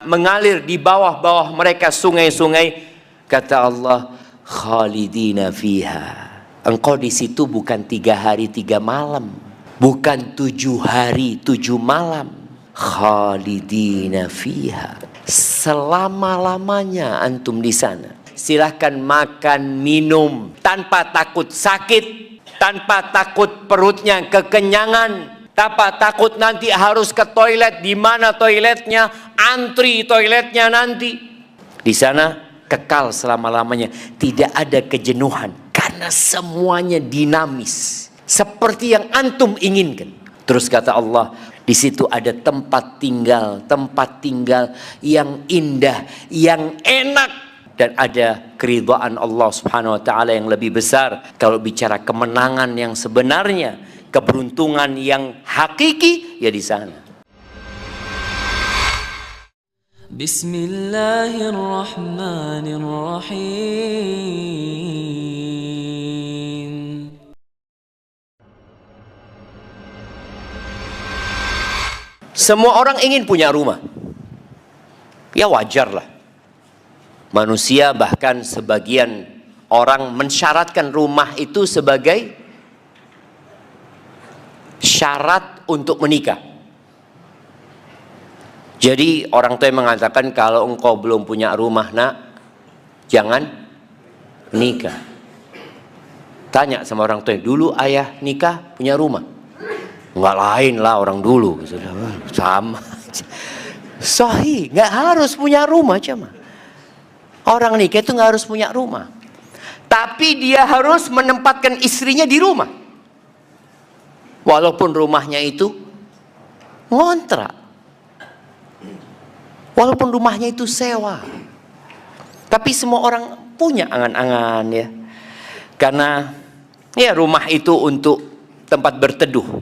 mengalir di bawah-bawah mereka sungai-sungai. Kata Allah, khalidina fiha. Engkau di situ bukan 3 hari 3 malam, bukan 7 hari 7 malam. Khalidina fiha. Selama-lamanya antum di sana. Silahkan makan, minum tanpa takut sakit, tanpa takut perutnya kekenyangan, tanpa takut nanti harus ke toilet. Di mana toiletnya? Antri toiletnya nanti. Di sana kekal selama-lamanya, tidak ada kejenuhan karena semuanya dinamis seperti yang antum inginkan. Terus kata Allah, di situ ada tempat tinggal yang indah, yang enak. Dan ada keridhaan Allah subhanahu wa ta'ala yang lebih besar. Kalau bicara kemenangan yang sebenarnya, keberuntungan yang hakiki, ya di sana. Bismillahirrahmanirrahim. Semua orang ingin punya rumah. Ya wajar lah. Manusia, bahkan sebagian orang mensyaratkan rumah itu sebagai syarat untuk menikah. Jadi orang tua mengatakan, kalau engkau belum punya rumah nak, jangan menikah. Tanya sama orang tua, dulu ayah nikah punya rumah? Enggak, lain lah orang dulu. Sama. Sahih, nggak harus punya rumah cuma. Orang nikah itu nggak harus punya rumah, tapi dia harus menempatkan istrinya di rumah, walaupun rumahnya itu ngontrak, walaupun rumahnya itu sewa. Tapi semua orang punya angan-angan ya, karena ya rumah itu untuk tempat berteduh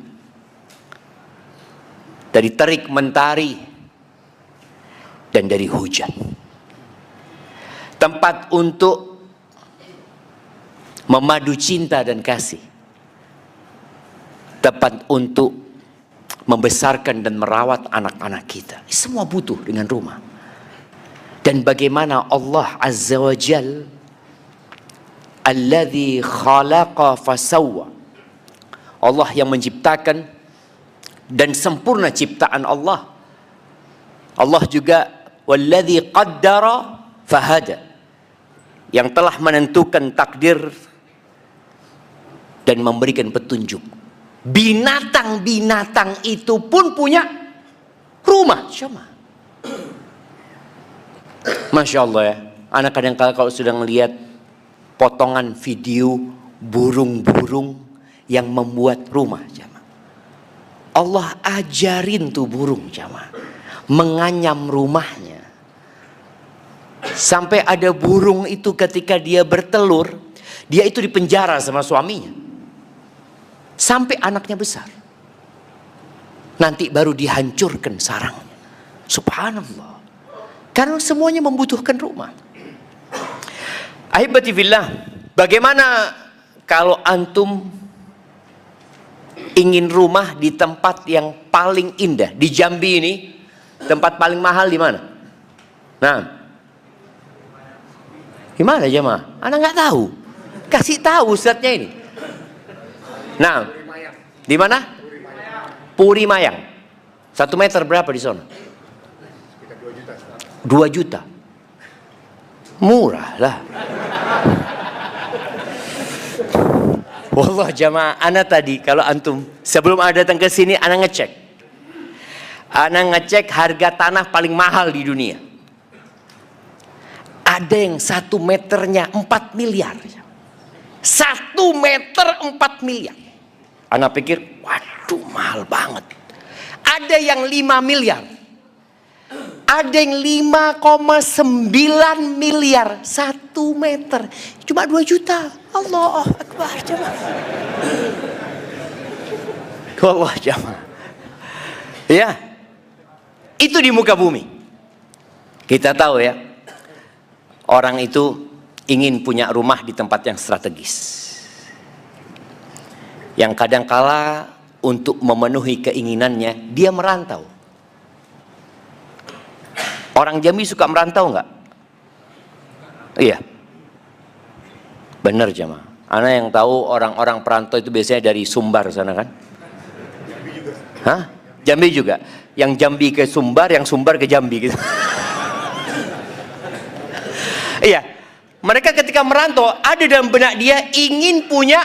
dari terik mentari dan dari hujan. Tempat untuk memadu cinta dan kasih. Tempat untuk membesarkan dan merawat anak-anak kita. Semua butuh dengan rumah. Dan bagaimana Allah Azza wa Jal, alladzi khalaqa fasawwa, Allah yang menciptakan dan sempurna ciptaan Allah. Allah juga walladzi qaddara fahada, yang telah menentukan takdir dan memberikan petunjuk. Binatang-binatang itu pun punya rumah. Masya Allah ya. Anak kadang-kala kalau sudah melihat potongan video burung-burung yang membuat rumah, Allah ajarin tuh burung menganyam rumahnya. Sampai ada burung itu ketika dia bertelur, dia itu dipenjara sama suaminya sampai anaknya besar. Nanti baru dihancurkan sarangnya. Subhanallah. Karena semuanya membutuhkan rumah. Ahibati fillah, bagaimana kalau antum ingin rumah di tempat yang paling indah? Di Jambi ini tempat paling mahal di mana? Nah, gimana jemaah? Anak nggak tahu. Kasih tahu ustadznya ini. Nah, di mana? Puri Mayang. 1 meter berapa di sana? 2 juta. Murah lah. Wallah jemaah, anak tadi kalau antum sebelum ada datang ke sini, anak ngecek. Anak ngecek harga tanah paling mahal di dunia. Ada yang 1 meternya 4 miliar. 1 meter 4 miliar. Anak pikir, waduh mahal banget. Ada yang 5 miliar. Ada yang 5,9 miliar. 1 meter. Cuma 2 juta. Allah Akbar jemaah. Allah jemaah. Ya. Itu di muka bumi. Kita tahu ya. Orang itu ingin punya rumah di tempat yang strategis. Yang kadangkala untuk memenuhi keinginannya, dia merantau. Orang Jambi suka merantau nggak? Iya. Benar jemaah. Ana yang tahu orang-orang perantau itu biasanya dari Sumbar sana kan? Hah? Jambi juga. Yang Jambi ke Sumbar, yang Sumbar ke Jambi gitu. Iya. Mereka ketika merantau ada dalam benak dia ingin punya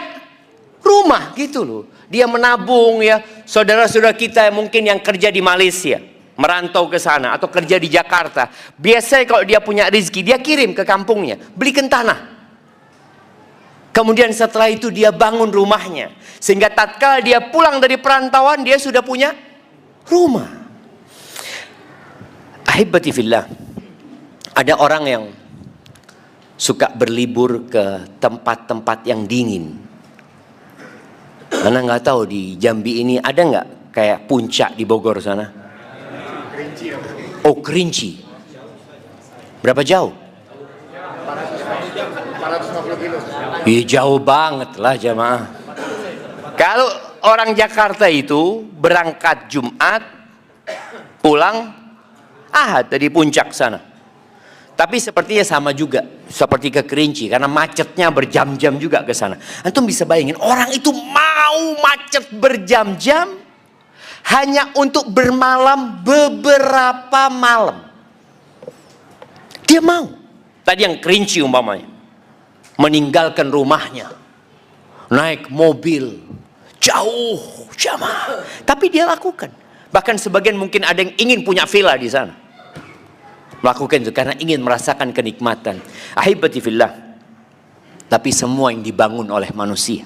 rumah gitu loh. Dia menabung ya. Saudara-saudara kita mungkin yang kerja di Malaysia, merantau ke sana atau kerja di Jakarta. Biasanya kalau dia punya rezeki, dia kirim ke kampungnya, belikan tanah. Kemudian setelah itu dia bangun rumahnya. Sehingga tatkala dia pulang dari perantauan, dia sudah punya rumah. Ahibati fillah. Ada orang yang suka berlibur ke tempat-tempat yang dingin. Karena nggak tahu di Jambi ini ada nggak kayak puncak di Bogor sana? Oh, Kerinci. Berapa jauh? 450 kilo. Iya, jauh banget lah jamaah. Kalau orang Jakarta itu berangkat Jumat, pulang Ahad dari puncak sana. Tapi sepertinya sama juga seperti ke Kerinci, karena macetnya berjam-jam juga ke sana. Antum bisa bayangin orang itu mau macet berjam-jam hanya untuk bermalam beberapa malam. Dia mau. Tadi yang Kerinci umpamanya, meninggalkan rumahnya, naik mobil jauh jamaah, tapi dia lakukan. Bahkan sebagian mungkin ada yang ingin punya villa di sana, melakukan itu karena ingin merasakan kenikmatan. Ahibati fillah. Tapi semua yang dibangun oleh manusia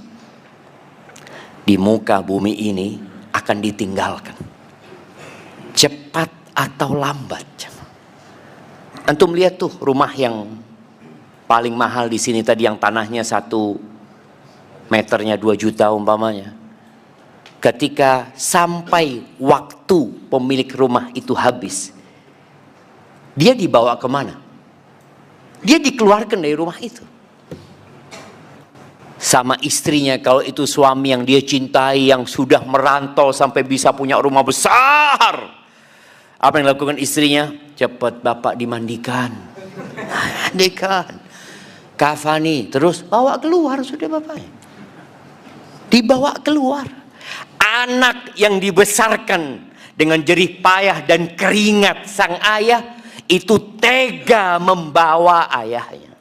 di muka bumi ini akan ditinggalkan, cepat atau lambat. Antum lihat tuh rumah yang paling mahal di sini tadi, yang tanahnya 1 meternya 2 juta umpamanya. Ketika sampai waktu pemilik rumah itu habis, dia dibawa kemana? Dia dikeluarkan dari rumah itu. Sama istrinya, kalau itu suami yang dia cintai, yang sudah merantau sampai bisa punya rumah besar, apa yang dilakukan istrinya? Cepat bapak dimandikan. Mandikan. Kafani, terus bawa keluar sudah bapaknya. Dibawa keluar. Anak yang dibesarkan dengan jerih payah dan keringat sang ayah, itu tega membawa ayahnya.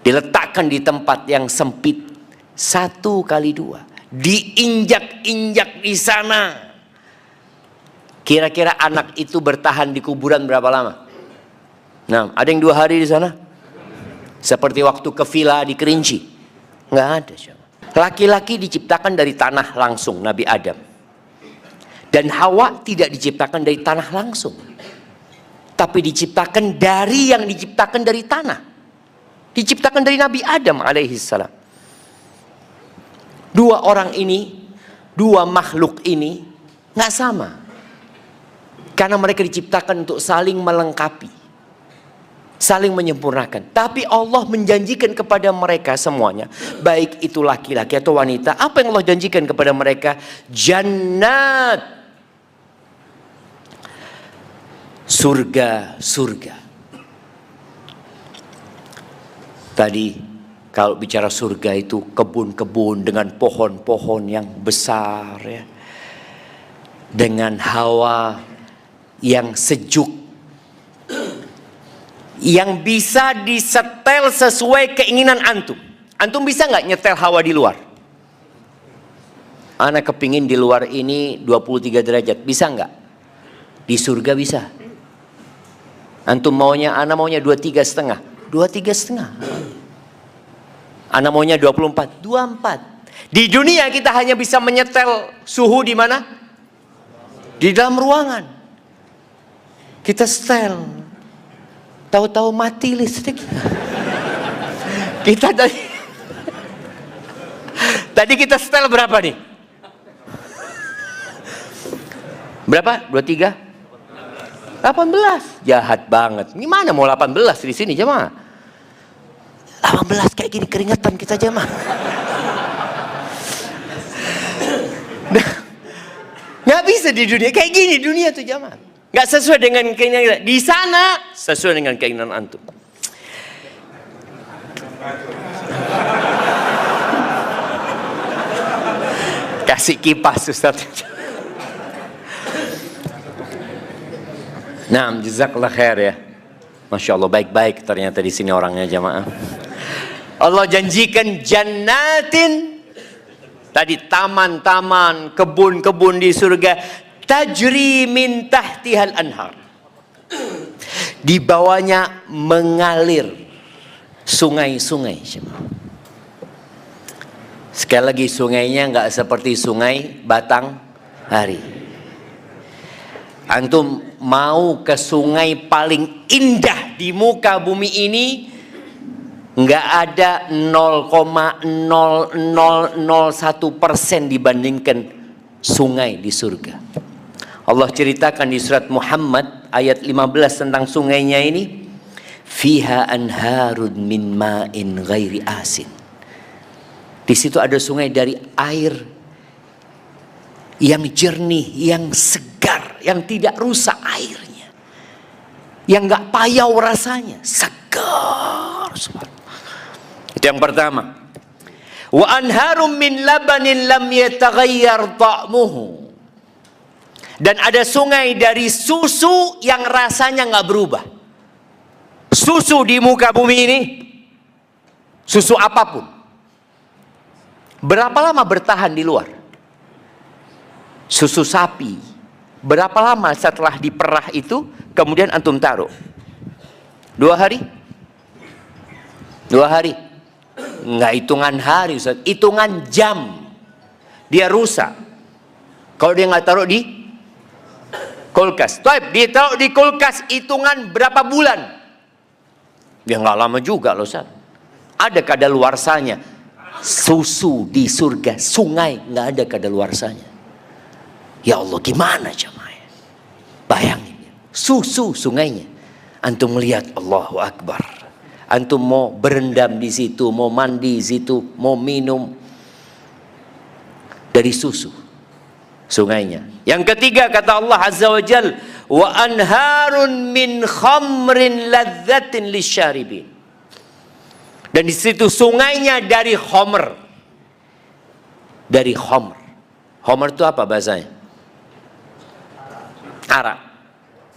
Diletakkan di tempat yang sempit 1x2. Diinjak-injak di sana. Kira-kira anak itu bertahan di kuburan berapa lama? Nah, ada yang 2 hari di sana? Seperti waktu ke villa di Kerinci. Nggak ada. Laki-laki diciptakan dari tanah langsung, Nabi Adam. Dan Hawa tidak diciptakan dari tanah langsung, tapi diciptakan dari yang diciptakan dari tanah. Diciptakan dari Nabi Adam alaihissalam. 2 orang ini, 2 makhluk ini nggak sama. Karena mereka diciptakan untuk saling melengkapi, saling menyempurnakan. Tapi Allah menjanjikan kepada mereka semuanya, baik itu laki-laki atau wanita, apa yang Allah janjikan kepada mereka? Jannat, surga-surga. Tadi kalau bicara surga itu kebun-kebun dengan pohon-pohon yang besar ya, dengan hawa yang sejuk, yang bisa disetel sesuai keinginan antum. Antum bisa nggak nyetel hawa di luar? Ana kepingin di luar ini 23 derajat, bisa nggak? Di surga bisa. Antum maunya, ana maunya 23,5. 23,5. Ana maunya 24. 24. Di dunia kita hanya bisa menyetel suhu di mana? Di dalam ruangan. Kita setel, tahu-tahu mati listrik. Kita tadi kita setel berapa nih? Berapa? 23? 18. Jahat banget. Gimana mau 18 di sini jemaah? 18 kayak gini keringetan kita jemaah. Nggak bisa di dunia kayak gini, dunia tuh jemaah. Nggak sesuai dengan keinginan kita. Di sana sesuai dengan keinginan antum. Kasih kipas Ustaz. Nah, jazakallah khair ya. Masya Allah, baik-baik ternyata di sini orangnya jamaah. Allah janjikan jannatin, tadi taman-taman, kebun-kebun di surga, tajri min tahtihal anhar. Di bawahnya mengalir sungai-sungai. Sekali lagi, sungainya nggak seperti sungai Batanghari. Antum mau ke sungai paling indah di muka bumi ini, nggak ada 0,0001% dibandingkan sungai di surga. Allah ceritakan di surat Muhammad ayat 15 tentang sungainya ini. Fiha anharun min ma'in ghairi asin. Di situ ada sungai dari air yang jernih, yang segar, yang tidak rusak airnya, yang nggak payau rasanya, segar. Itu yang pertama. Wa anharum min labanin lam yataghayyar ta'muhu. Dan ada sungai dari susu yang rasanya nggak berubah. Susu di muka bumi ini, susu apapun, berapa lama bertahan di luar? Susu sapi, berapa lama setelah diperah itu kemudian antum taruh? 2 hari? 2 hari? Nggak hitungan hari Ustaz, hitungan jam dia rusak. Kalau dia nggak taruh di kulkas, dia taruh di kulkas hitungan berapa bulan? Ya nggak lama juga loh Ustaz. Ada kadaluarsanya. Susu di surga, sungai nggak ada kadaluarsanya. Ya Allah, gimana jemaah? Bayangin, susu sungainya. Antum melihat, Allahu Akbar. Antum mau berendam di situ, mau mandi di situ, mau minum dari susu sungainya. Yang ketiga kata Allah Azza wa Jal, wa anharun min khamrin ladzatin lisyaribin. Dan di situ sungainya dari khamr. Dari khamr. Khamr itu apa bahasanya? Arak.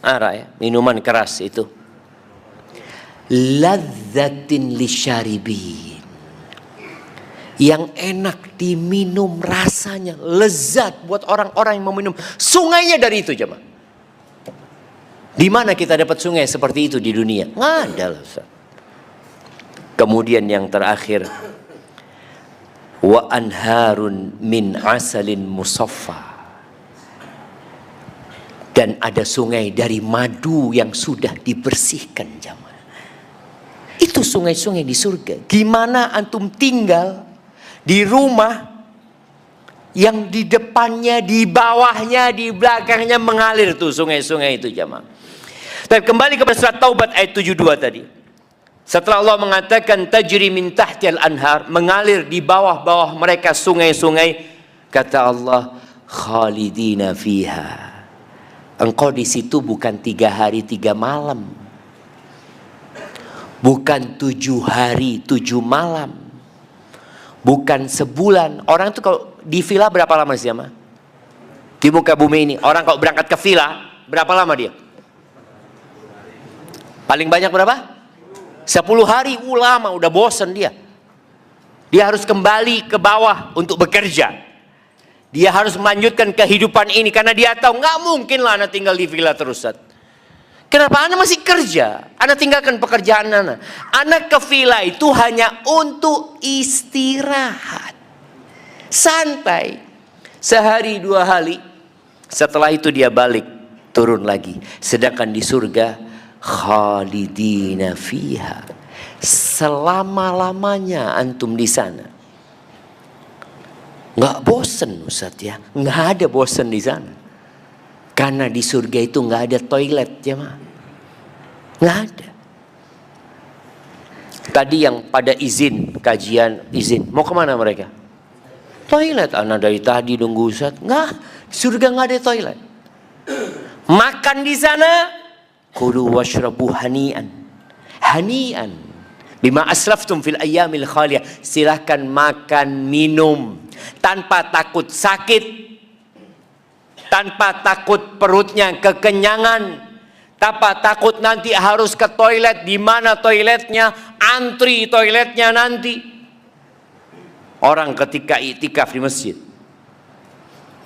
Arak ya, minuman keras itu. Ladzatin lisyaribin. Yang enak diminum, rasanya lezat buat orang-orang yang meminum. Sungainya dari itu jemaah. Di mana kita dapat sungai seperti itu di dunia? Nggak ada lah Ustaz. Kemudian yang terakhir, wa anharun min asalin musaffa. Dan ada sungai dari madu yang sudah dibersihkan jamaah. Itu sungai-sungai di surga. Gimana antum tinggal di rumah yang di depannya, di bawahnya, di belakangnya mengalir tuh sungai-sungai itu jamaah. Tapi kembali kepada surat Taubat ayat 72 tadi. Setelah Allah mengatakan tajri min tahtil anhar, mengalir di bawah-bawah mereka sungai-sungai, kata Allah, khalidina fiha. Engkau di situ bukan 3 hari 3 malam, bukan 7 hari 7 malam, bukan sebulan. Orang tuh kalau di villa berapa lama sih jamaah? Di muka bumi ini, orang kalau berangkat ke villa berapa lama dia? Paling banyak berapa? 10 hari, lama, udah bosen dia. Dia harus kembali ke bawah untuk bekerja. Dia harus melanjutkan kehidupan ini karena dia tahu nggak mungkin lah anak tinggal di villa terus. Kenapa anak masih kerja? Anak tinggalkan pekerjaan anak. Anak ke villa itu hanya untuk istirahat, santai, sehari 2 hari. Setelah itu dia balik turun lagi. Sedangkan di surga, khalidina fiha, selama-lamanya antum di sana. Nggak bosen Ustaz ya, nggak ada bosen di sana. Karena di surga itu nggak ada toilet ya mah, nggak ada. Tadi yang pada izin kajian izin, mau kemana mereka? Toilet. Anak dari tadi nunggu Ustaz, nggak, surga nggak ada toilet. Makan di sana, kulu washrabu hani'an. Hani'an bima aslaftum fil ayyamil khaliyah. Silahkan makan, minum tanpa takut sakit, tanpa takut perutnya kekenyangan, tanpa takut nanti harus ke toilet. Di mana toiletnya? Antri toiletnya nanti. Orang ketika iktikaf di masjid,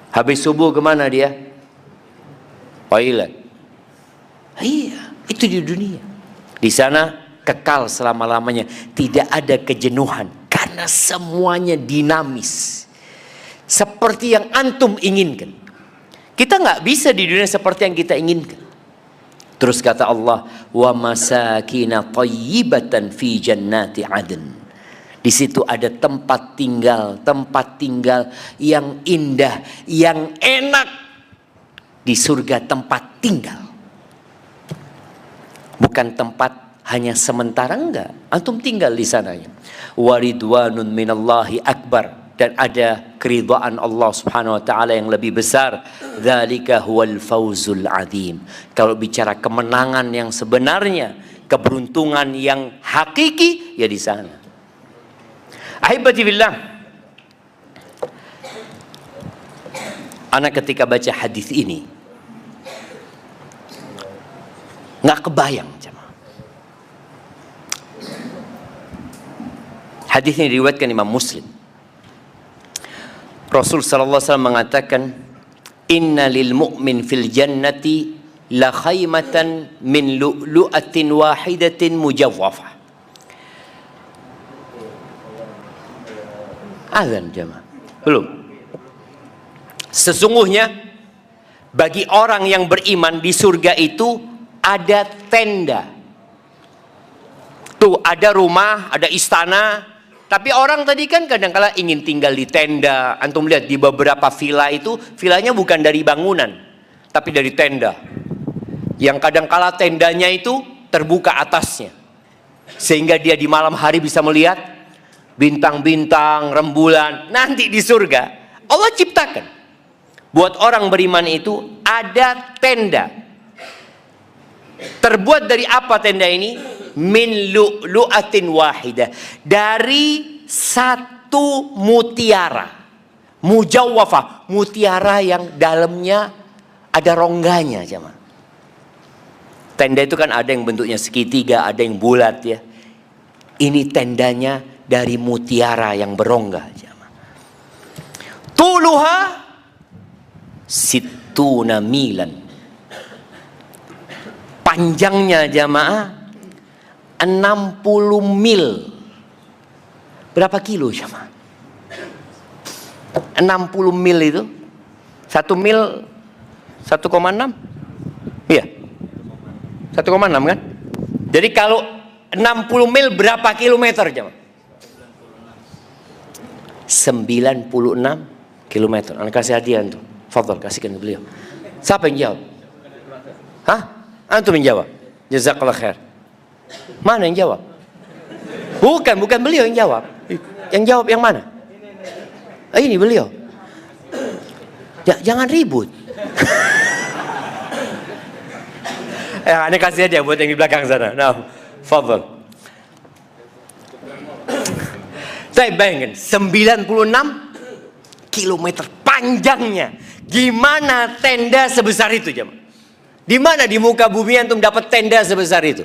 habis subuh kemana dia? Toilet. Iya, itu di dunia. Di sana kekal selama-lamanya, tidak ada kejenuhan karena semuanya dinamis. Seperti yang antum inginkan. Kita nggak bisa di dunia seperti yang kita inginkan. Terus kata Allah, wa masakina thayyibatan fi jannati adn. Di situ ada tempat tinggal yang indah, yang enak. Di surga tempat tinggal. Bukan tempat hanya sementara, enggak. Antum tinggal di sananya. Waridwanun minallahi akbar. Dan ada keridhaan Allah subhanahu wa ta'ala yang lebih besar. Dzalika huwal fawzul azim. Kalau bicara kemenangan yang sebenarnya, keberuntungan yang hakiki, ya di sana. Ahibati billah, anak ketika baca hadis ini nggak kebayang. Hadis ini diriwayatkan Imam Muslim. Rasul sallallahu alaihi wasallam mengatakan, "Inna lil mu'min fil jannati la khaymatan min lu'lu'atin wahidatin mujawwafah." Azan jemaah. Belum. Sesungguhnya bagi orang yang beriman di surga itu ada tenda. Tuh ada rumah, ada istana. Tapi orang tadi kan kadang-kala ingin tinggal di tenda. Antum lihat di beberapa villa itu, villanya bukan dari bangunan, tapi dari tenda. Yang kadang-kala tendanya itu terbuka atasnya. Sehingga dia di malam hari bisa melihat bintang-bintang, rembulan. Nanti di surga, Allah ciptakan. Buat orang beriman itu ada tenda. Terbuat dari apa tenda ini? Min lu'lu'atin wahidah. Dari satu mutiara. Mujawwafah. Mutiara yang dalamnya ada rongganya. Jemaah. Tenda itu kan ada yang bentuknya segitiga, ada yang bulat ya. Ini tendanya dari mutiara yang berongga. Jemaah. Tuluha situna milan. Panjangnya jamaah 60 mil. Berapa kilo jamaah? 60 mil itu 1 mil 1,6? Iya 1,6 kan? Jadi kalau 60 mil berapa kilometer jamaah? 96 kilometer. Anak kasih hadiah tuh. Fadhal kasihkan ke beliau. Siapa yang jawab? Hah? Antum yang jawab. Jazakallah khair. Mana yang jawab? Bukan beliau yang jawab. Yang jawab yang mana? Ini beliau. Jangan ribut. Ini kasih aja buat yang di belakang sana. Nah, fadhal. Saya bayangin 96 kilometer panjangnya. Gimana tenda sebesar itu jemaah? Di mana di muka bumi antum dapat tenda sebesar itu?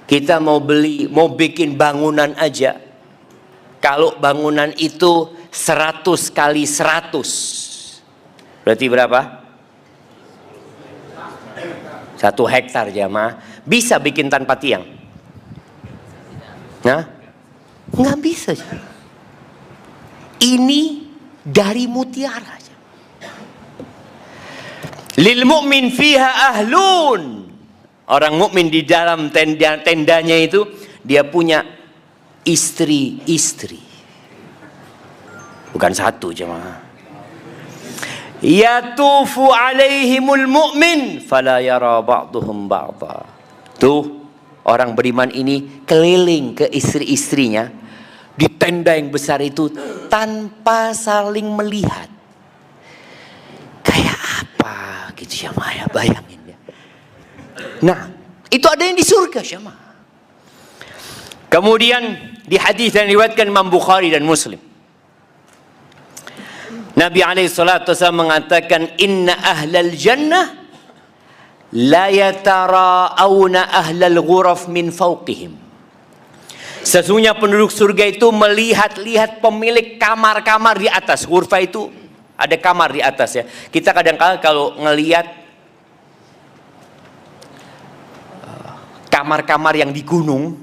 Kita mau bikin bangunan aja. Kalau bangunan itu 100 kali 100. Berarti berapa? 1 hektar jamaah. Bisa bikin tanpa tiang? Nah, nggak bisa. Ini dari mutiara. Lil mu'min fiha ahlun. Orang mukmin di dalam tendanya itu dia punya istri-istri. Bukan satu jemaah. Yatufu alaihimul mu'min fala yara ba'duhum ba'dha. Tuh orang beriman ini keliling ke istri-istrinya di tenda yang besar itu tanpa saling melihat. Kayak apa gitu jamaah ya, bayangin ya. Nah, itu ada yang di surga jamaah. Kemudian di hadis yang diriwayatkan Imam Bukhari dan Muslim, Nabi alaihissalatu wasallam mengatakan, inna ahlal jannah la yatara'awna ahlal ghuraf min fawqihim. Sesungguhnya penduduk surga itu melihat-lihat pemilik kamar-kamar di atas. Ghurfa itu ada kamar di atas ya. Kita kadang-kadang kalau ngelihat kamar-kamar yang di gunung,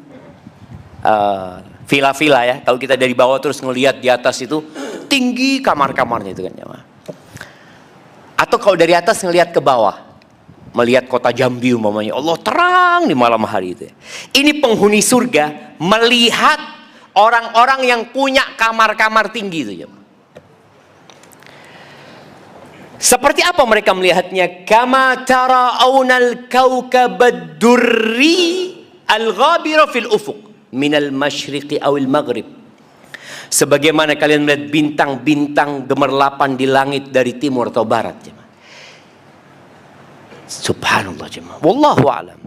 villa-villa ya, kalau kita dari bawah terus ngelihat di atas itu tinggi kamar-kamarnya itu kan ya. Atau kalau dari atas ngelihat ke bawah, melihat kota Jambi umpamanya, Allah terang di malam hari itu. Ini penghuni surga melihat orang-orang yang punya kamar-kamar tinggi itu ya. Seperti apa mereka melihatnya? Kama tara'aunal kawkabad durri al-ghabira fil ufuq minal masyriqi awil maghrib. Sebagaimana kalian melihat bintang-bintang gemerlapan di langit dari timur atau barat. Subhanallah jemaah. Wallahu a'lam.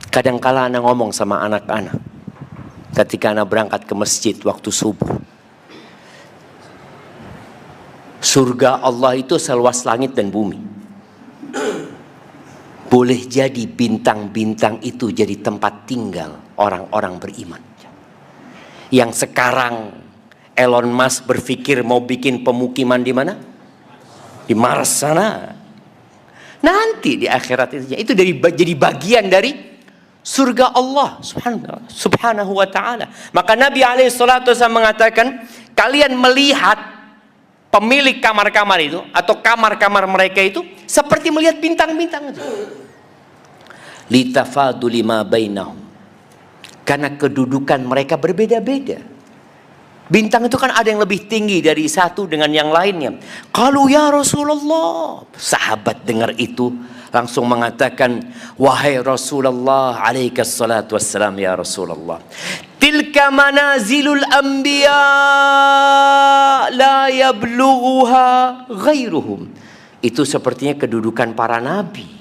Kadang-kala anak ngomong sama anak-anak ketika anak berangkat ke masjid waktu subuh. Surga Allah itu seluas langit dan bumi. Boleh jadi bintang-bintang itu jadi tempat tinggal orang-orang beriman. Yang sekarang Elon Musk berpikir mau bikin pemukiman di mana? Di Mars sana. Nanti di akhirat itu jadi bagian dari surga Allah subhanahu wa ta'ala. Maka Nabi alaihissalatu wasallam mengatakan, kalian melihat pemilik kamar-kamar itu atau kamar-kamar mereka itu seperti melihat bintang-bintang itu. Litafadu lima bainahum. Karena kedudukan mereka berbeda-beda. Bintang itu kan ada yang lebih tinggi dari satu dengan yang lainnya. Kalau ya Rasulullah, sahabat dengar itu langsung mengatakan, wahai Rasulullah, alaikas salatu wassalam ya Rasulullah, tilka manazilul anbiya la yablughuha ghairuhum. Itu sepertinya kedudukan para nabi.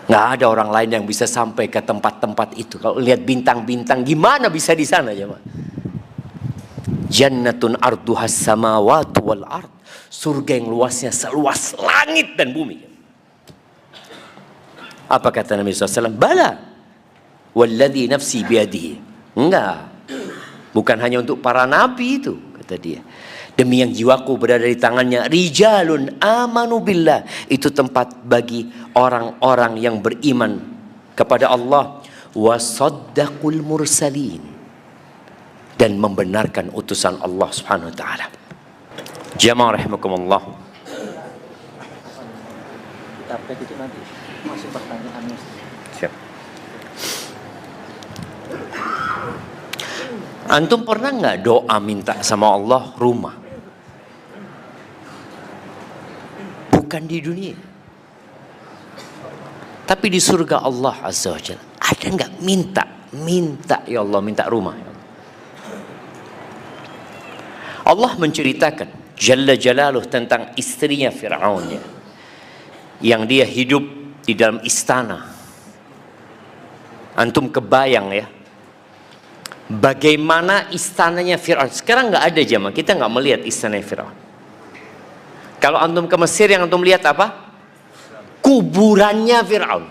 Nggak ada orang lain yang bisa sampai ke tempat-tempat itu. Kalau lihat bintang-bintang, gimana bisa di sana ya, Pak? Jannatun arduhas samawati wal ard. Surga yang luasnya seluas langit dan bumi. Apa kata Nabi SAW? Bala. Walladhi nafsi biadihi. Enggak. Bukan hanya untuk para nabi itu, kata dia. Demi yang jiwaku berada di tangannya, rijalun amanu billah. Itu tempat bagi orang-orang yang beriman kepada Allah, wa saddaqul mursalin, dan membenarkan utusan Allah Subhanahu wa taala. Jamaah rahimakumullah. Kita update itu nanti. Masih pertanyaan. Siap. Antum pernah nggak doa minta sama Allah rumah? Bukan di dunia, tapi di surga Allah Azza wa Jalla. Ada nggak minta ya Allah, minta rumah. Allah menceritakan Jalla Jalaluh tentang istrinya Fir'aun ya, yang dia hidup di dalam istana. Antum kebayang ya, bagaimana istananya Fir'aun. Sekarang nggak ada jamaah, kita nggak melihat istana Fir'aun. Kalau antum ke Mesir, yang antum lihat apa? Kuburannya Fir'aun.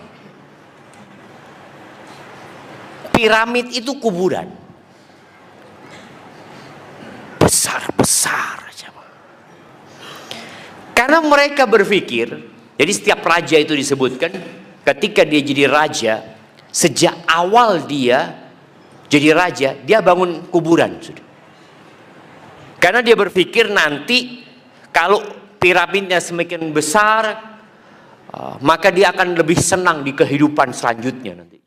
Piramid itu kuburan. Besar-besar. Karena mereka berpikir, jadi setiap raja itu disebutkan, ketika dia jadi raja, sejak awal dia jadi raja, dia bangun kuburan. Karena dia berpikir nanti kalau piramidnya semakin besar, maka dia akan lebih senang di kehidupan selanjutnya nanti.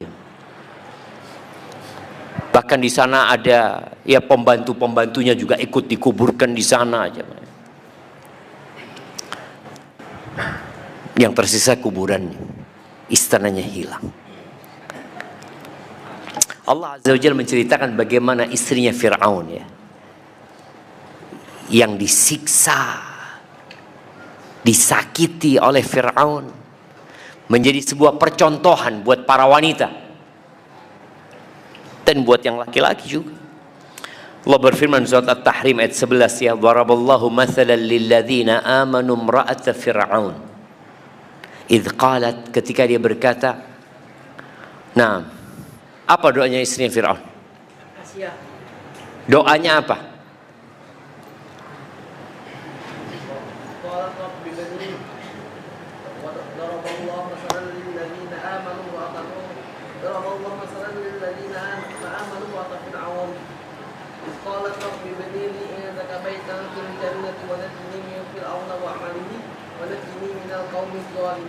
Bahkan di sana ada ya pembantu-pembantunya juga ikut dikuburkan di sana aja. Yang tersisa kuburan, istananya hilang. Allah Azza wa Jalla menceritakan bagaimana istrinya Fir'aun ya, yang disiksa disakiti oleh Fir'aun, menjadi sebuah percontohan buat para wanita dan buat yang laki-laki juga. Allah berfirman surat At-Tahrim ayat 11, ya, daraballahu mathalan lilladzina amanu imra'ata fir'aun idh qalat, ketika dia berkata, nah, apa doanya istrinya Fir'aun? Doanya apa?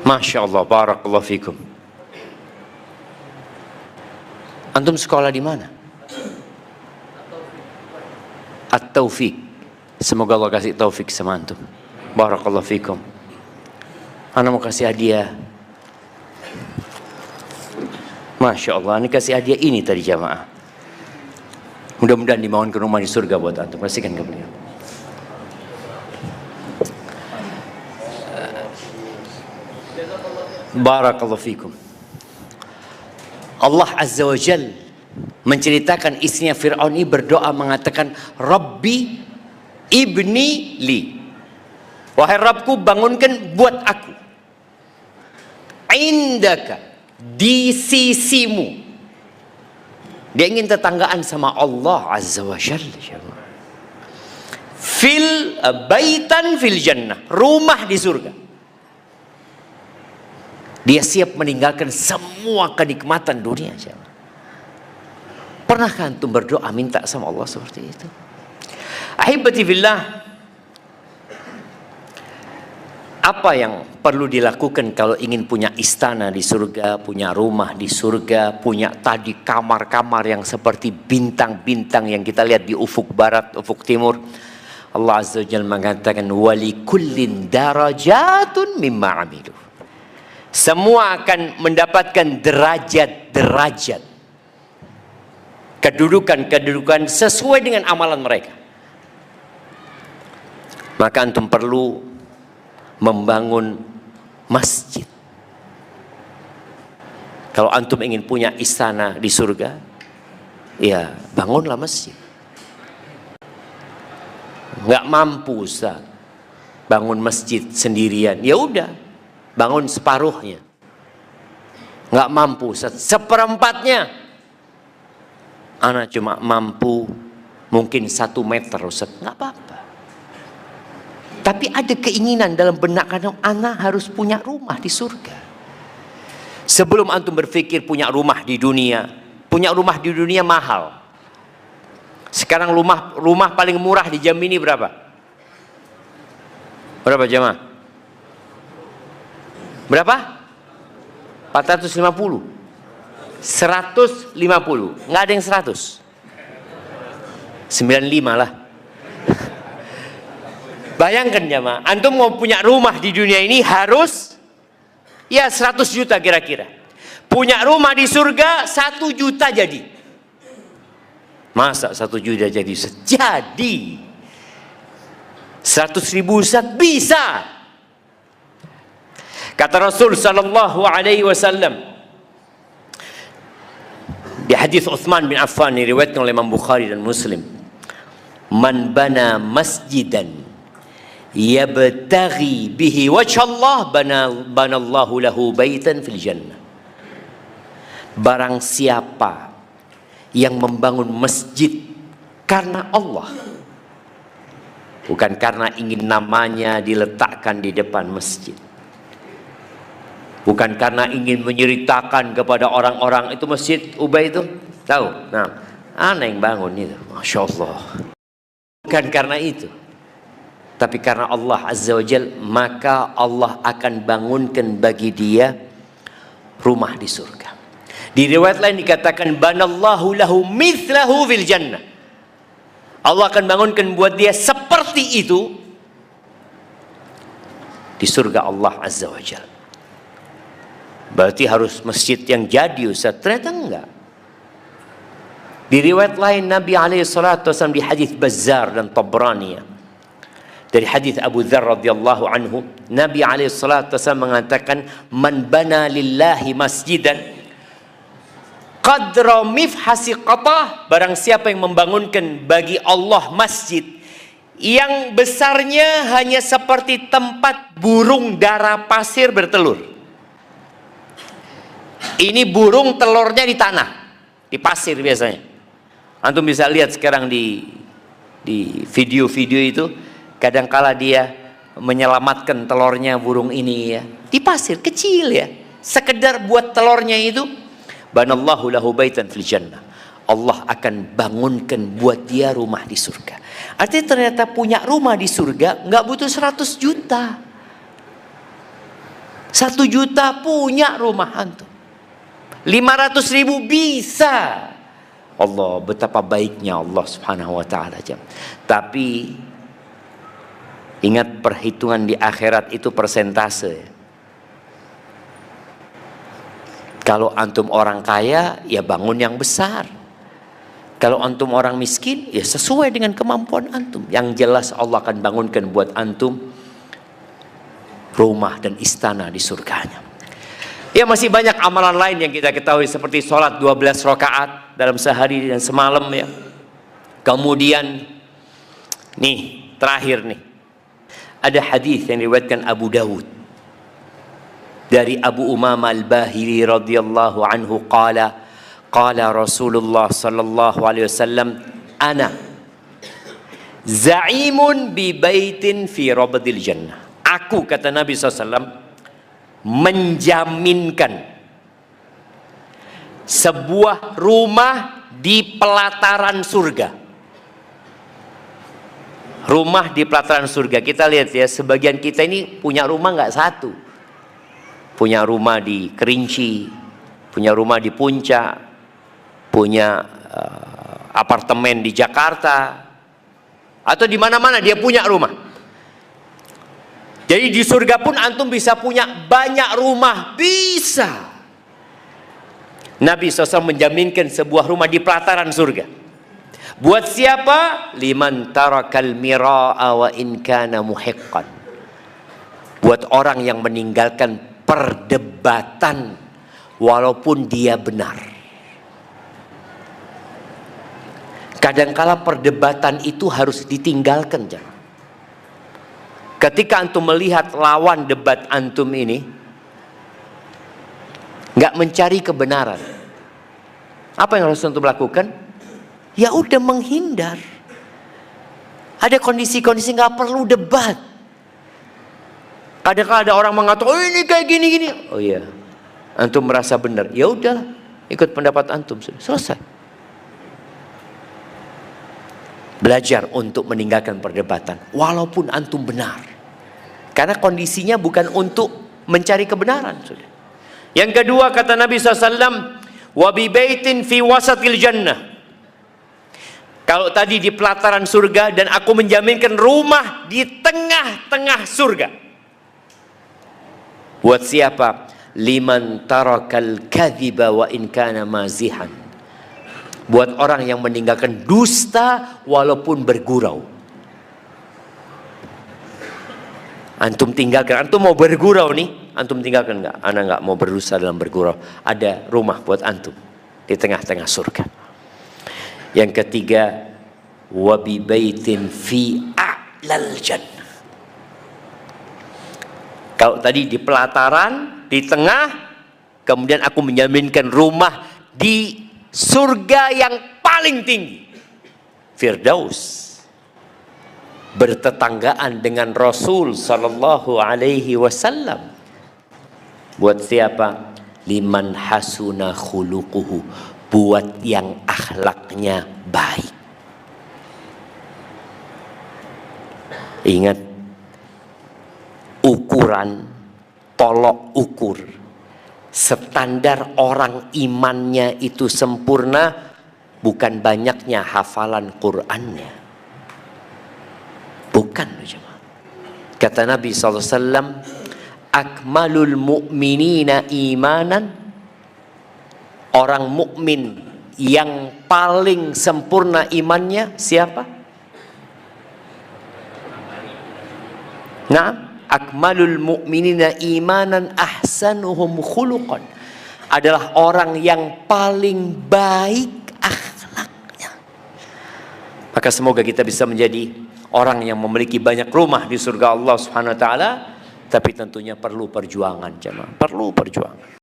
Masya Allah, barakallahu fikum. Antum sekolah di mana? At-Taufiq. Semoga Allah kasih taufik sama antum. Barakallahu fikum. Ana mau kasih hadiah. Masya Allah, ini kasih hadiah ini tadi jamaah. Mudah-mudahan dibangun ke rumah di surga buat antum. Kasihkan ke beliau. Barakallahu fikum. Allah Azza wa Jal menceritakan istrinya Fir'aun ini berdoa mengatakan, Rabbi ibni li, wahai Rabbku bangunkan buat aku, indaka, di sisimu. Dia ingin tetanggaan sama Allah Azza wa Jalla. Fil baitan fil jannah, rumah di surga. Dia siap meninggalkan semua kenikmatan dunia. Pernahkah antum berdoa minta sama Allah seperti itu? Ahibati fillah, apa yang perlu dilakukan kalau ingin punya istana di surga, punya rumah di surga, punya tadi kamar-kamar yang seperti bintang-bintang yang kita lihat di ufuk barat, ufuk timur? Allah Azza wa Jalla mengatakan, wali kullin darajatun mimma amilu. Semua akan mendapatkan derajat-derajat, kedudukan-kedudukan sesuai dengan amalan mereka. Maka antum perlu membangun masjid. Kalau antum ingin punya istana di surga, ya bangunlah masjid. Nggak mampu Ustaz bangun masjid sendirian, ya udah bangun separuhnya. Nggak mampu Ustaz, seperempatnya. Anak cuma mampu mungkin 1 meter Ustaz, nggak apa-apa. Tapi ada keinginan dalam benak anak harus punya rumah di surga. Sebelum antum berpikir punya rumah di dunia, punya rumah di dunia mahal. Sekarang rumah paling murah di Jambi berapa? Berapa jemaah? Berapa? 450. 150. Nggak ada yang 100. 95 lah. Bayangkan jemaah, antum mau punya rumah di dunia ini harus ya 100 juta kira-kira. Punya rumah di surga 1 juta jadi. Masa 1 juta jadi? Jadi 100.000 Ustaz bisa. Kata Rasul sallallahu alaihi wasallam di hadis Utsman bin Affan diriwayatkan oleh Imam Bukhari dan Muslim, man bana masjidan yabtaghi bihi wajhallah banallahu lahu baitan fil jannah. Barang siapa yang membangun masjid karena Allah, bukan karena ingin namanya diletakkan di depan masjid, bukan karena ingin menceritakan kepada orang-orang itu masjid Ubay itu tahu, nah ana yang bangun itu, masya Allah, bukan karena itu, tapi karena Allah Azza wa Jal, maka Allah akan bangunkan bagi dia rumah di surga. Di riwayat lain dikatakan banallahu lahu mithlahu fil jannah. Allah akan bangunkan buat dia seperti itu di surga Allah Azza wa Jal. Berarti harus masjid yang jadi Ustaz? Ternyata enggak. Di riwayat lain Nabi alaihi salatu wasallam di hadis Bazzar dan Tabrani Dari hadis Abu Dzar radhiyallahu anhu, Nabi alaihi salatu wasallam mengatakan, "Man bana lillahi masjidan qadra mifhasi qatah," barang siapa yang membangunkan bagi Allah masjid yang besarnya hanya seperti tempat burung dara pasir bertelur. Ini burung telurnya di tanah, di pasir biasanya. Antum bisa lihat sekarang di video-video itu, kadangkala dia menyelamatkan telurnya burung ini ya, di pasir kecil ya, sekedar buat telurnya itu. Banallahu lahu baitan fil jannah, Allah akan bangunkan buat dia rumah di surga. Artinya ternyata punya rumah di surga nggak butuh 100 juta. 1 juta punya rumah antum, 500.000 bisa. Allah, betapa baiknya Allah subhanahu wa ta'ala. Tapi ingat, perhitungan di akhirat itu persentase. Kalau antum orang kaya, ya bangun yang besar. Kalau antum orang miskin, ya sesuai dengan kemampuan antum. Yang jelas Allah akan bangunkan buat antum rumah dan istana di surganya. Ya, masih banyak amalan lain yang kita ketahui, seperti sholat 12 rakaat dalam sehari dan semalam ya. Kemudian nih, terakhir nih, ada hadis yang diriwayatkan Abu Dawud dari Abu Umamah Al-Bahili radhiyallahu anhu, qala Rasulullah sallallahu alaihi wasallam, ana za'imun bi baitin fi rabdil jannah. Aku, kata Nabi SAW, menjaminkan sebuah rumah di pelataran surga. Rumah di pelataran surga. Kita lihat ya, sebagian kita ini punya rumah nggak satu. Punya rumah di Kerinci, punya rumah di Puncak, punya apartemen di Jakarta, atau di mana-mana dia punya rumah. Jadi di surga pun antum bisa punya banyak rumah, bisa. Nabi SAW menjaminkan sebuah rumah di pelataran surga. Buat siapa? Liman tarakal mira'a wa in kana muhiqqan. Buat orang yang meninggalkan perdebatan walaupun dia benar. Kadangkala perdebatan itu harus ditinggalkan, jangan. Ketika antum melihat lawan debat antum ini nggak mencari kebenaran, apa yang harus antum lakukan? Ya udah, menghindar. Ada kondisi-kondisi nggak perlu debat. Kadang-kadang ada orang mengatakan, oh ini kayak gini-gini. Oh iya, antum merasa benar, ya udahlah, ikut pendapat antum, sudah selesai. Belajar untuk meninggalkan perdebatan walaupun antum benar, karena kondisinya bukan untuk mencari kebenaran. Yang kedua, kata Nabi SAW, wa bi baitin fi wasatil jannah. Kalau tadi di pelataran surga, dan aku menjaminkan rumah di tengah-tengah surga. Buat siapa? Liman tarakal kadhiba wa in kana mazihan. Buat orang yang meninggalkan dusta walaupun bergurau. Antum tinggalkan, antum mau bergurau nih, antum tinggalkan nggak? Ana nggak mau berdusta dalam bergurau. Ada rumah buat antum di tengah-tengah surga. Yang ketiga, wabi baitin fi a'lal jannah. Kalau tadi di pelataran, di tengah, kemudian aku menjaminkan rumah di surga yang paling tinggi, Firdaus, bertetanggaan dengan Rasul sallallahu alaihi wasallam. Buat siapa? Liman hasuna khuluquhu, buat yang akhlaknya baik. Ingat, ukuran, tolok ukur standar orang imannya itu sempurna bukan banyaknya hafalan Qur'annya, bukan. Kata Nabi SAW, akmalul mu'minina imanan, orang mukmin yang paling sempurna imannya siapa? Nah, akmalul mu'minina imanan ahsanuhum khuluqan adalah orang yang paling baik akhlaknya. Maka semoga kita bisa menjadi orang yang memiliki banyak rumah di surga Allah Subhanahu wa taala, tapi tentunya perlu perjuangan, jemaah. Perlu perjuangan.